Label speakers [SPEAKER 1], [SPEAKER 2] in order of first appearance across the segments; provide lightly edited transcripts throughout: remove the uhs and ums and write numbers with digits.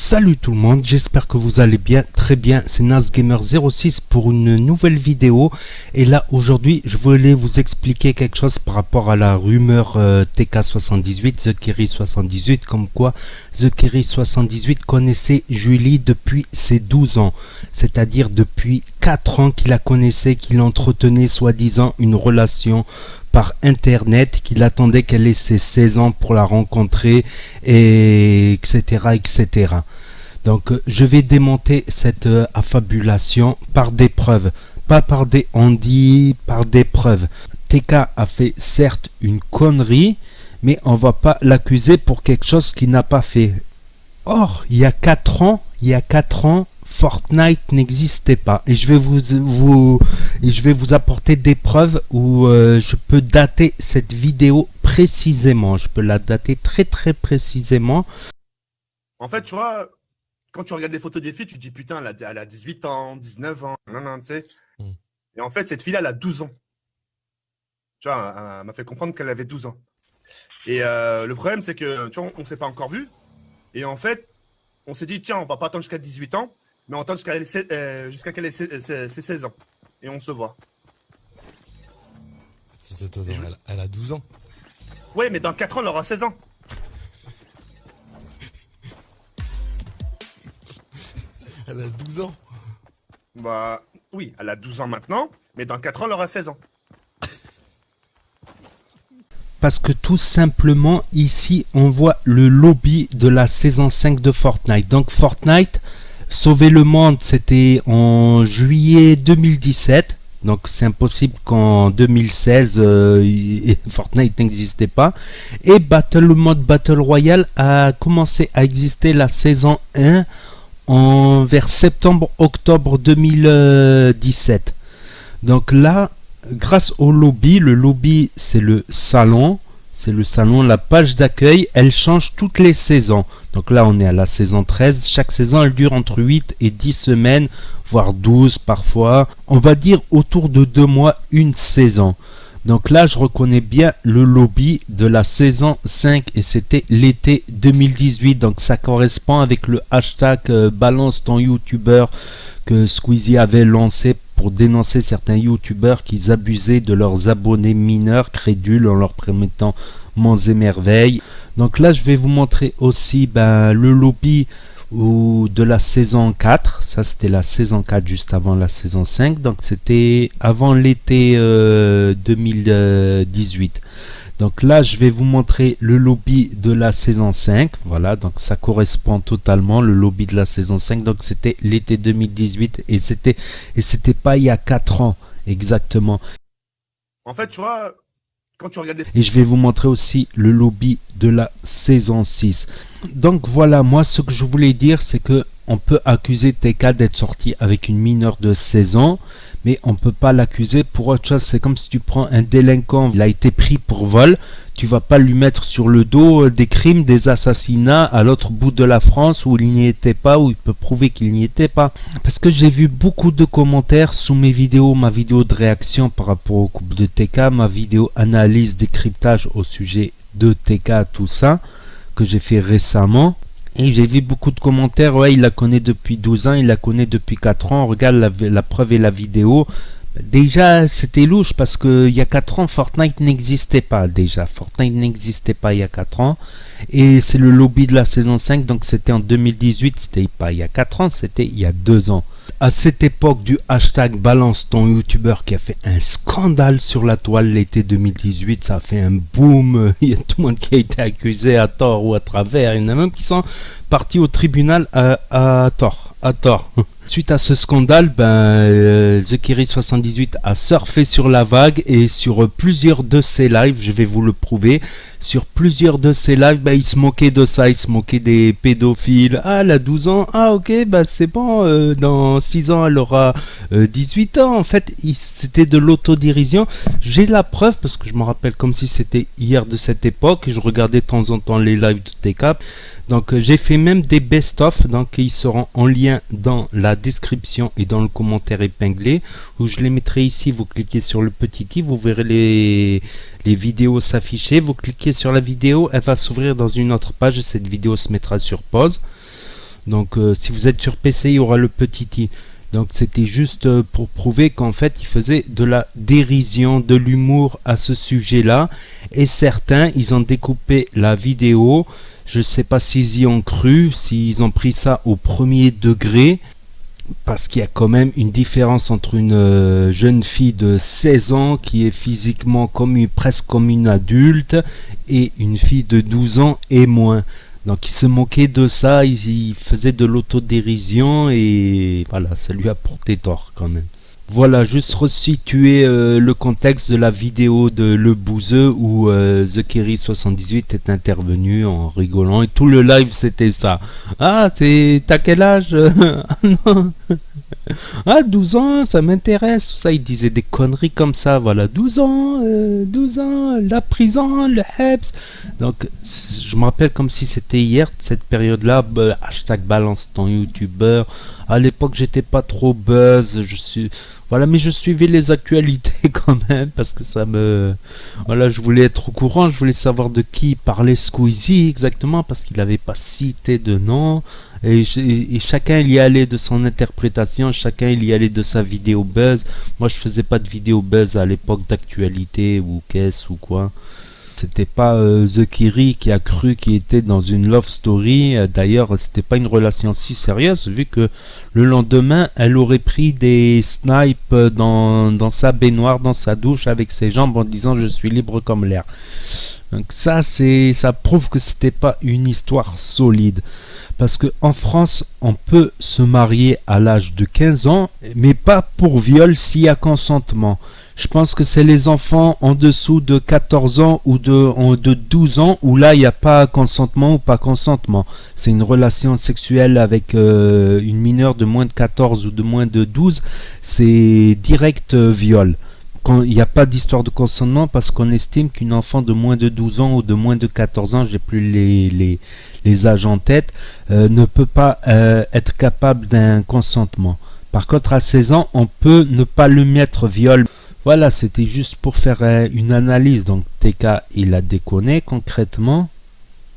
[SPEAKER 1] Salut tout le monde, j'espère que vous allez bien, très bien, c'est NasGamer06 pour une nouvelle vidéo. Et là aujourd'hui je voulais vous expliquer quelque chose par rapport à la rumeur TK78, TheKerry78, comme quoi TheKerry78 connaissait Julie depuis ses 12 ans, c'est-à-dire depuis 4 ans qu'il la connaissait, qu'il entretenait soi-disant une relation par internet, qu'il attendait qu'elle ait ses 16 ans pour la rencontrer, et etc etc. Donc je vais démonter cette affabulation par des preuves, pas par des on-dit, par des preuves. TK a fait certes une connerie, mais on va pas l'accuser pour quelque chose qu'il n'a pas fait. Or il y a 4 ans Fortnite n'existait pas, et je vais vous apporter des preuves où je peux dater cette vidéo précisément. Je peux la dater très précisément.
[SPEAKER 2] En fait, tu vois, quand tu regardes les photos des filles, tu te dis putain, elle a 18 ans, 19 ans, non, tu sais. Et en fait, cette fille-là, elle a 12 ans. Tu vois, elle m'a fait comprendre qu'elle avait 12 ans. Et le problème, c'est que, tu vois, on s'est pas encore vu. Et en fait, on s'est dit, tiens, on va pas attendre jusqu'à 18 ans, mais on attend jusqu'à qu'elle ait ses 16 ans. Et on se voit.
[SPEAKER 3] Elle a 12 ans.
[SPEAKER 2] Ouais, mais dans 4 ans, elle aura 16 ans.
[SPEAKER 3] Elle a 12 ans.
[SPEAKER 2] Bah, oui, elle a 12 ans maintenant, mais dans 4 ans, elle aura 16 ans.
[SPEAKER 1] Parce que tout simplement, ici, on voit le lobby de la saison 5 de Fortnite. Donc Fortnite, sauver le monde, c'était en juillet 2017. Donc c'est impossible qu'en 2016, Fortnite n'existait pas. Et le mode Battle Royale a commencé à exister la saison 1 vers septembre-octobre 2017. Donc là, grâce au lobby, le lobby c'est le salon, la page d'accueil, elle change toutes les saisons. Donc là on est à la saison 13, chaque saison elle dure entre 8 et 10 semaines, voire 12 parfois. On va dire autour de 2 mois une saison. Donc là je reconnais bien le lobby de la saison 5 et c'était l'été 2018. Donc ça correspond avec le hashtag balance ton youtubeur que Squeezie avait lancé pour dénoncer certains youtubeurs qui abusaient de leurs abonnés mineurs crédules en leur promettant monts et merveilles. Donc là je vais vous montrer aussi le lobby de la saison 4, ça c'était la saison 4 juste avant la saison 5, donc c'était avant l'été 2018. Donc là je vais vous montrer le lobby de la saison 5, voilà, donc ça correspond totalement, le lobby de la saison 5, donc c'était l'été 2018 et c'était pas il y a 4 ans exactement.
[SPEAKER 2] En fait, tu vois, quand tu regardes
[SPEAKER 1] et je vais vous montrer aussi le lobby de la saison 6. Donc voilà, moi ce que je voulais dire c'est que on peut accuser TK d'être sorti avec une mineure de 16 ans, mais on peut pas l'accuser pour autre chose. C'est comme si tu prends un délinquant, il a été pris pour vol, tu vas pas lui mettre sur le dos des crimes, des assassinats à l'autre bout de la France où il n'y était pas, où il peut prouver qu'il n'y était pas. Parce que j'ai vu beaucoup de commentaires sous mes vidéos, ma vidéo de réaction par rapport au couple de TK, ma vidéo analyse, décryptage au sujet de TK, tout ça, que j'ai fait récemment. Et j'ai vu beaucoup de commentaires, ouais il la connaît depuis 12 ans, il la connaît depuis 4 ans, regarde la preuve et la vidéo. Déjà c'était louche parce que il y a 4 ans Fortnite n'existait pas déjà, Fortnite n'existait pas il y a 4 ans. Et c'est le lobby de la saison 5, donc c'était en 2018, c'était pas il y a 4 ans, c'était il y a 2 ans. À cette époque du hashtag balance ton youtubeur qui a fait un scandale sur la toile l'été 2018, ça a fait un boom, il y a tout le monde qui a été accusé à tort ou à travers, il y en a même qui sont partis au tribunal à tort. Suite à ce scandale, TheKerry78 a surfé sur la vague et sur plusieurs de ses lives, je vais vous le prouver, sur plusieurs de ses lives, il se moquait de ça, il se moquait des pédophiles. Ah, elle a 12 ans, ah ok, c'est bon, dans 6 ans elle aura 18 ans. En fait, c'était de l'autodérision. J'ai la preuve parce que je me rappelle comme si c'était hier de cette époque, je regardais de temps en temps les lives de TK. Donc j'ai fait même des best-of, donc ils seront en lien dans la description et dans le commentaire épinglé, où je les mettrai ici. Vous cliquez sur le petit i, vous verrez les vidéos s'afficher, vous cliquez sur la vidéo, elle va s'ouvrir dans une autre page et cette vidéo se mettra sur pause. Donc si vous êtes sur PC, il y aura le petit i. Donc c'était juste pour prouver qu'en fait il faisait de la dérision, de l'humour à ce sujet-là. Et certains, ils ont découpé la vidéo. Je ne sais pas s'ils y ont cru, s'ils ont pris ça au premier degré. Parce qu'il y a quand même une différence entre une jeune fille de 16 ans qui est physiquement presque comme une adulte et une fille de 12 ans et moins. Donc il se moquait de ça, il faisait de l'autodérision et voilà, ça lui a porté tort quand même. Voilà, juste resituer le contexte de la vidéo de Le Bouzeux où The Kerry78 est intervenu en rigolant et tout le live c'était ça. Ah, t'as quel âge? Ah non. Ah, 12 ans, ça m'intéresse. Ça, il disait des conneries comme ça. Voilà, 12 ans, la prison, le Hebs. Donc, je me rappelle comme si c'était hier, cette période-là. Hashtag balance ton youtubeur. À l'époque, j'étais pas trop buzz. Voilà, mais je suivais les actualités quand même parce que ça me. Voilà, je voulais être au courant. Je voulais savoir de qui parlait Squeezie exactement parce qu'il n'avait pas cité de nom. Et chacun il y allait de son interprétation, chacun il y allait de sa vidéo buzz. Moi je faisais pas de vidéo buzz à l'époque d'actualité ou qu'est-ce ou quoi. C'était pas The Kiri qui a cru qu'il était dans une love story. D'ailleurs c'était pas une relation si sérieuse vu que le lendemain elle aurait pris des snipes dans sa baignoire, dans sa douche avec ses jambes en disant je suis libre comme l'air. Donc ça prouve que c'était pas une histoire solide. Parce qu'en France, on peut se marier à l'âge de 15 ans, mais pas pour viol s'il y a consentement. Je pense que c'est les enfants en dessous de 14 ans ou de 12 ans où là, il n'y a pas consentement ou pas consentement. C'est une relation sexuelle avec une mineure de moins de 14 ou de moins de 12. C'est direct viol. Il n'y a pas d'histoire de consentement parce qu'on estime qu'une enfant de moins de 12 ans ou de moins de 14 ans, j'ai plus les âges en tête, ne peut pas être capable d'un consentement. Par contre, à 16 ans, on peut ne pas le mettre viol. Voilà, c'était juste pour faire une analyse. Donc, TK, il a déconné concrètement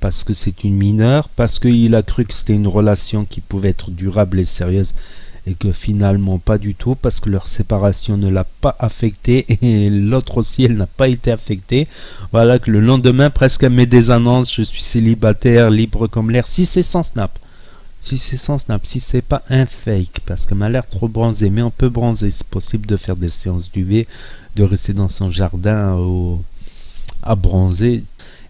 [SPEAKER 1] parce que c'est une mineure, parce qu'il a cru que c'était une relation qui pouvait être durable et sérieuse. Et que finalement pas du tout parce que leur séparation ne l'a pas affecté et l'autre aussi elle n'a pas été affectée. Voilà que le lendemain presque elle met des annonces, je suis célibataire, libre comme l'air, si c'est sans snap. Si c'est pas un fake parce qu'elle m'a l'air trop bronzée, mais on peut bronzer, c'est possible de faire des séances d'UV, de rester dans son jardin à bronzer.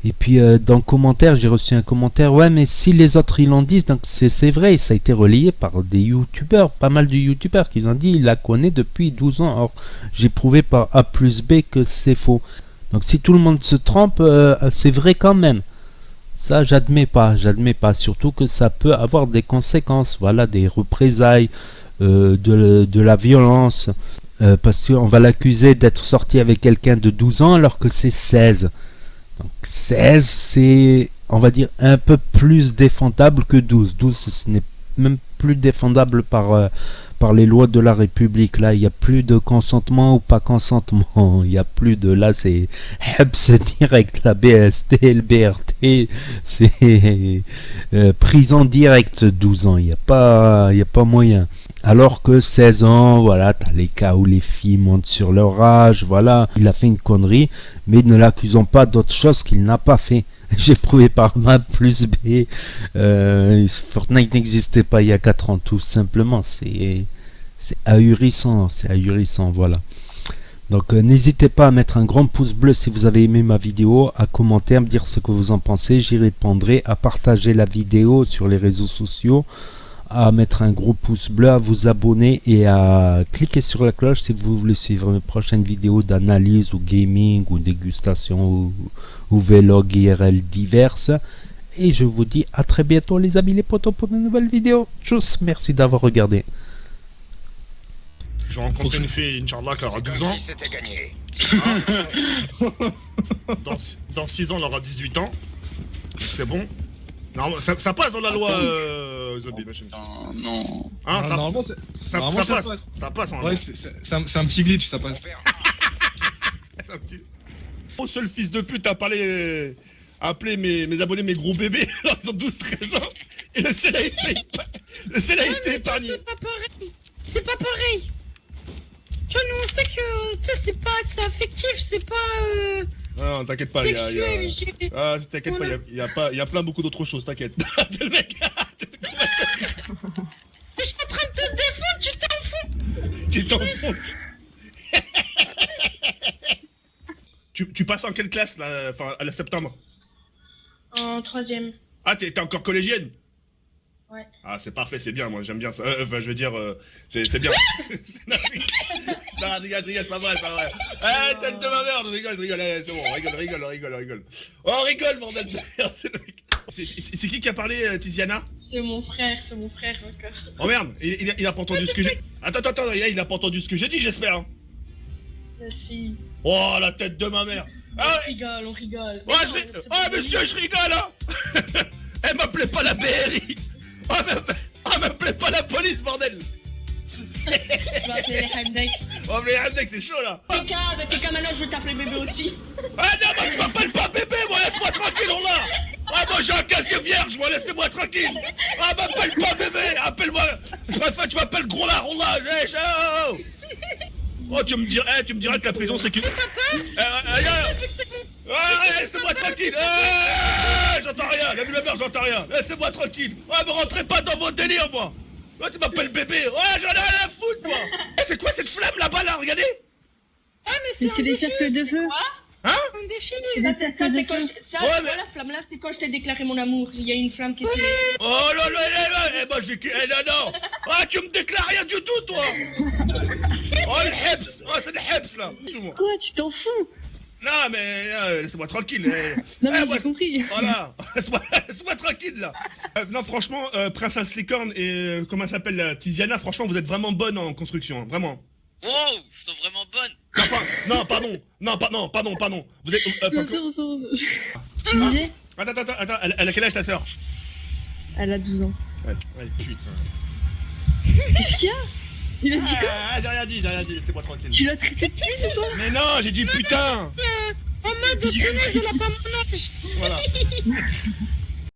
[SPEAKER 1] Et puis dans le commentaire, j'ai reçu un commentaire, ouais mais si les autres ils l'ont dit, donc c'est vrai, ça a été relayé par des youtubeurs, pas mal de youtubeurs qui ont dit il la connaît depuis 12 ans. Or j'ai prouvé par A plus B que c'est faux. Donc si tout le monde se trompe, c'est vrai quand même. Ça j'admets pas, surtout que ça peut avoir des conséquences, voilà, des représailles, de la violence, parce qu'on va l'accuser d'être sorti avec quelqu'un de 12 ans alors que c'est 16. Donc 16, c'est, on va dire, un peu plus défendable que 12. 12, ce n'est même plus défendable par les lois de la République. Là, il n'y a plus de consentement ou pas consentement. Il n'y a plus de... Là, c'est direct. La BST, le BRT, c'est prison directe 12 ans. Il n'y a pas moyen. Alors que 16 ans, voilà, t'as les cas où les filles montent sur leur âge, voilà, il a fait une connerie, mais ne l'accusons pas d'autre chose qu'il n'a pas fait. J'ai prouvé par A plus B, Fortnite n'existait pas il y a 4 ans, tout simplement, c'est ahurissant, voilà. Donc n'hésitez pas à mettre un grand pouce bleu si vous avez aimé ma vidéo, à commenter, à me dire ce que vous en pensez, j'y répondrai, à partager la vidéo sur les réseaux sociaux, à mettre un gros pouce bleu, à vous abonner et à cliquer sur la cloche si vous voulez suivre mes prochaines vidéos d'analyse ou gaming ou dégustation ou vlog IRL diverses. Et je vous dis à très bientôt les amis les potos pour de nouvelles vidéos. Tchuss, merci d'avoir regardé.
[SPEAKER 2] J'ai rencontré une fille, Inch'Allah, qui aura 12 ans. Si gagné. Dans 6 ans, elle aura 18 ans. C'est bon. Non, ça passe dans la loi, Zombie Machine.
[SPEAKER 4] Non.
[SPEAKER 2] Hein, ça,
[SPEAKER 5] normalement,
[SPEAKER 2] ça passe. Ça passe en
[SPEAKER 5] ouais, c'est un petit glitch, ça passe.
[SPEAKER 2] C'est un petit... Oh, seul fils de pute a appelé mes abonnés mes gros bébés. Ils ont 12-13 ans. Et le ciel a été épargné.
[SPEAKER 4] C'est pas pareil. C'est pas pareil. Tu vois, nous on sait que c'est pas c'est affectif, c'est pas
[SPEAKER 2] Non, t'inquiète pas,
[SPEAKER 4] sexuel.
[SPEAKER 2] Ah, t'inquiète pas, il y a plein beaucoup d'autres choses, t'inquiète. C'est le mec.
[SPEAKER 4] Je suis en train de te défendre, tu t'en fous.
[SPEAKER 2] Tu t'enfonces. Tu passes en quelle classe là, enfin à la septembre?
[SPEAKER 4] En 3ème.
[SPEAKER 2] Ah, t'es encore collégienne?
[SPEAKER 4] Ouais.
[SPEAKER 2] Ah, c'est parfait, c'est bien, moi j'aime bien ça. Enfin, je veux dire, c'est bien. Non, je rigole, c'est pas vrai, c'est pas vrai. Ah, tête de ma mère, je rigole, allez, c'est bon, rigole. Oh, rigole, bordel de merde, c'est le mec. C'est qui a parlé, Tiziana?
[SPEAKER 4] C'est mon frère encore.
[SPEAKER 2] Oh merde, il a pas entendu ce que j'ai... Attends, il a pas entendu ce que j'ai dit, j'espère. Hein.
[SPEAKER 4] Merci.
[SPEAKER 2] Oh, la tête de ma mère. Ah,
[SPEAKER 4] On rigole.
[SPEAKER 2] Ah, monsieur, je rigole, hein. Elle m'appelait pas la BRI. Oh, m'appelait pas la police, bordel.
[SPEAKER 4] Je vais appeler les Hamdek.
[SPEAKER 2] Oh, mais Hamdek, c'est chaud, là.
[SPEAKER 4] Pika, maintenant je vais t'appeler bébé aussi.
[SPEAKER 2] Ah non, moi tu m'appelles pas bébé, moi laisse-moi tranquille, on l'a. Ah moi j'ai un casier vierge, moi laissez-moi tranquille. Ah m'appelle pas bébé, appelle-moi. Je préfère tu m'appelles gros là, on l'a, oh. Oh tu me dirais que la prison c'est que... laissez-moi tranquille. J'entends rien, la vue de la mère j'entends rien. Laissez-moi tranquille. Ah me rentrez pas dans vos délires moi. Là tu m'appelles bébé, j'en ai rien à foutre moi. C'est quoi cette flamme là-bas là, regardez.
[SPEAKER 4] Ah mais c'est
[SPEAKER 6] des cercles de feu.
[SPEAKER 2] Hein?
[SPEAKER 4] un défi.
[SPEAKER 6] Des cercles de feu.
[SPEAKER 4] La flamme là, c'est quand je t'ai déclaré mon amour. Il y a une flamme qui était...
[SPEAKER 2] Oh là là, moi j'ai... non. Ah tu me déclares rien du tout toi. Oh le Hebs, c'est le Hebs là.
[SPEAKER 6] Quoi, tu t'en fous?
[SPEAKER 2] Non mais laissez-moi tranquille.
[SPEAKER 6] Non mais
[SPEAKER 2] moi,
[SPEAKER 6] j'ai compris.
[SPEAKER 2] Voilà, laisse-moi tranquille là. Non franchement, Princesse Licorne et comment elle s'appelle Tiziana, franchement vous êtes vraiment bonne en construction, hein, vraiment.
[SPEAKER 7] Wow, je sont vraiment bonnes.
[SPEAKER 2] Enfin, non, pardon. Vous êtes...
[SPEAKER 6] Tu disais?
[SPEAKER 2] Attends, elle a quel âge ta sœur?
[SPEAKER 6] Elle a 12 ans.
[SPEAKER 2] Ouais, putain.
[SPEAKER 6] Qu'est-ce qu'il y a? Il a dit quoi?
[SPEAKER 2] J'ai rien dit, laissez-moi tranquille.
[SPEAKER 6] Tu l'as traité de puce ou quoi?
[SPEAKER 2] Mais non, j'ai dit putain.
[SPEAKER 4] En mode punaise, elle a pas mon âge.
[SPEAKER 2] Voilà.